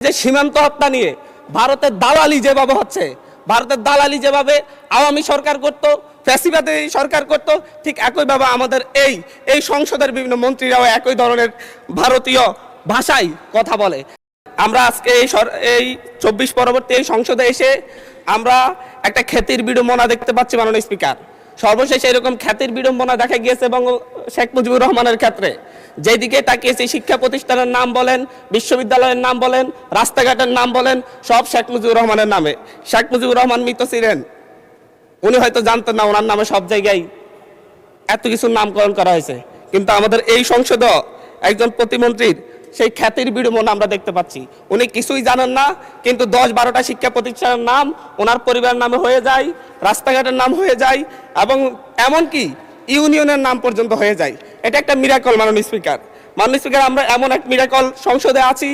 যে সীমান্ত হত্যা নিয়ে ভারতের দালালি যেভাবে হচ্ছে, ভারতের দালালি যেভাবে আওয়ামী সরকার করত, ফ্যাসিবাদী সরকার করত, ঠিক একইভাবে আমাদের এই সংসদের বিভিন্ন মন্ত্রীরাও একই ধরনের ভারতীয় ভাষায় কথা বলে। আমরা আজকে এই 24 পরবর্তী এই সংসদে এসে আমরা একটা খ্যাতির বিড়ম্বনা দেখতে পাচ্ছি। মাননীয় স্পিকার, সর্বশেষ এরকম খ্যাতির বিড়ম্বনা দেখা গিয়েছে এবং শেখ মুজিবুর রহমানের ক্ষেত্রে যেদিকে তাকিয়েছি, শিক্ষা প্রতিষ্ঠানের নাম বলেন, বিশ্ববিদ্যালয়ের নাম বলেন, রাস্তাঘাটের নাম বলেন, সব শেখ মুজিবুর রহমানের নামে। শেখ মুজিবুর রহমান মৃত ছিলেন, উনি হয়তো জানতেন না ওনার নামে সব জায়গায় এত কিছুর নামকরণ করা হয়েছে, কিন্তু আমাদের এই সংসদে একজন প্রতিমন্ত্রীর সেই খ্যাতির বিড়ম্বনা আমরা দেখতে পাচ্ছি। উনি কিছুই জানেন না, কিন্তু 10-12টা শিক্ষা প্রতিষ্ঠানের নাম ওনার পরিবারের নামে হয়ে যায়, রাস্তাঘাটের নাম হয়ে যায় এবং এমনকি ইউনিয়নের নাম পর্যন্ত হয়ে যায়। এটা একটা মিরাকল। মাননীয় স্পিকার, আমরা এমন এক মিরাকল সংসদে আছি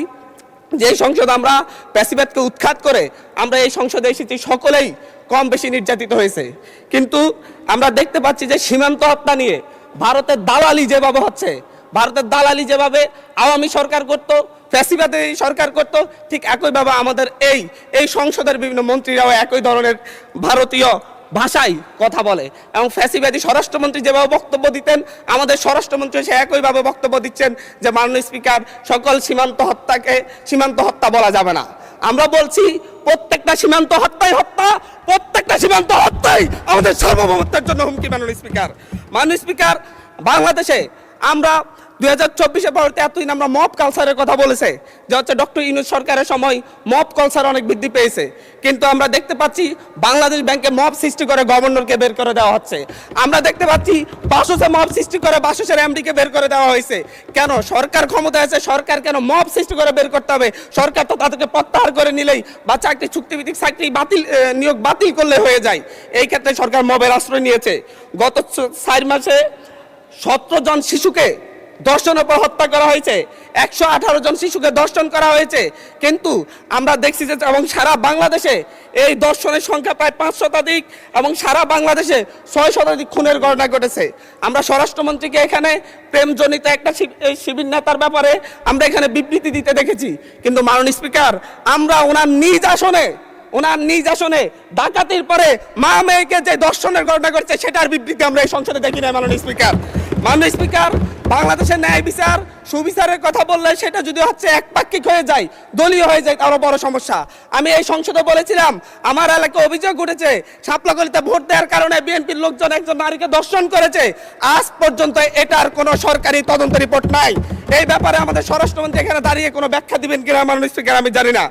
যে সংসদ আমরা প্যাসিবাদকে উৎখাত করে আমরা এই সংসদে এসেছি, সকলেই কম বেশি নির্যাতিত হয়েছে। কিন্তু আমরা দেখতে পাচ্ছি যে সীমান্ত হত্যা নিয়ে ভারতের দালালি যেভাবে হচ্ছে, ভারতের দালালি যেভাবে আওয়ামী সরকার করত, ফ্যাসিবাদী সরকার করত, ঠিক একইভাবে আমাদের এই সংসদের বিভিন্ন মন্ত্রীরাও একই ধরনের ভারতীয় ভাষায় কথা বলে এবং ফ্যাসিবাদী স্বরাষ্ট্রমন্ত্রী যেভাবে বক্তব্য দিতেন, আমাদের স্বরাষ্ট্রমন্ত্রী সে একইভাবে বক্তব্য দিচ্ছেন যে মাননীয় স্পিকার, সকল সীমান্ত হত্যাকে সীমান্ত হত্যা বলা যাবে না। আমরা বলছি প্রত্যেকটা সীমান্ত হত্যাই হত্যা, প্রত্যেকটা সীমান্ত হত্যাই আমাদের সার্বভৌমত্বের জন্য হুমকি। মাননীয় স্পিকার, বাংলাদেশে আমরা 2024-এ পরবর্তী এতদিন আমরা মব কালচারের কথা বলেছে যে হচ্ছে ডক্টর ইউনূস সরকারের সময় মব কালচার অনেক বৃদ্ধি পেয়েছে, কিন্তু আমরা দেখতে পাচ্ছি বাংলাদেশ ব্যাংকে মব সৃষ্টি করে গভর্নরকে বের করে দেওয়া হচ্ছে। আমরা দেখতে পাচ্ছি বাসসে মব সৃষ্টি করে বাসসের এমডিকে বের করে দেওয়া হয়েছে। কেন? সরকার ক্ষমতায় আছে, সরকার কেন মব সৃষ্টি করে বের করতে হবে? সরকার তো তাদেরকে প্রত্যাহার করে নিলেই বা চাকরি চুক্তিভিত্তিক চাকরি নিয়োগ বাতিল করলে হয়ে যায়। এই ক্ষেত্রে সরকার মবের আশ্রয় নিয়েছে। গত 4 মাসে 17 জন শিশুকে ধর্ষণের পর হত্যা করা হয়েছে, 118 জন শিশুকে ধর্ষণ করা হয়েছে। কিন্তু আমরা দেখছি যে এবং সারা বাংলাদেশে এই ধর্ষণের সংখ্যা প্রায় 5 শতাধিক এবং সারা বাংলাদেশে 6 শতাধিক খুনের ঘটনা ঘটেছে। আমরা স্বরাষ্ট্রমন্ত্রীকে এখানে প্রেমজনিত একটা শিবির নেতার ব্যাপারে আমরা এখানে বিবৃতি দিতে দেখেছি, কিন্তু মাননীয় স্পিকার, আমরা ওনার নিজ আসনে ডাকাতির পরে মা মেয়েকে যে ধর্ষণের ঘটনা ঘটছে সেটার বিবৃতি আমরা এই সংসদে দেখি না। মাননীয় স্পিকার, বাংলাদেশের ন্যায় বিচার সুবিচারের কথা বললে সেটা যদি হচ্ছে একপাক্ষিক হয়ে যায়, দলীয় হয়ে যায়, আরো বড় সমস্যা। আমি এই সংসদে বলেছিলাম আমার এলাকায় অভিযোগ উঠেছে শাপলাকলিতে ভোট দেওয়ার কারণে বিএনপির লোকজন একজন নারীকে ধর্ষণ করেছে। আজ পর্যন্ত এটার কোনো সরকারি তদন্ত রিপোর্ট নাই। এই ব্যাপারে আমাদের স্বরাষ্ট্রমন্ত্রী এখানে দাঁড়িয়ে কোনো ব্যাখ্যা দিবেন কিনা মাননীয় স্পিকার আমি জানি না।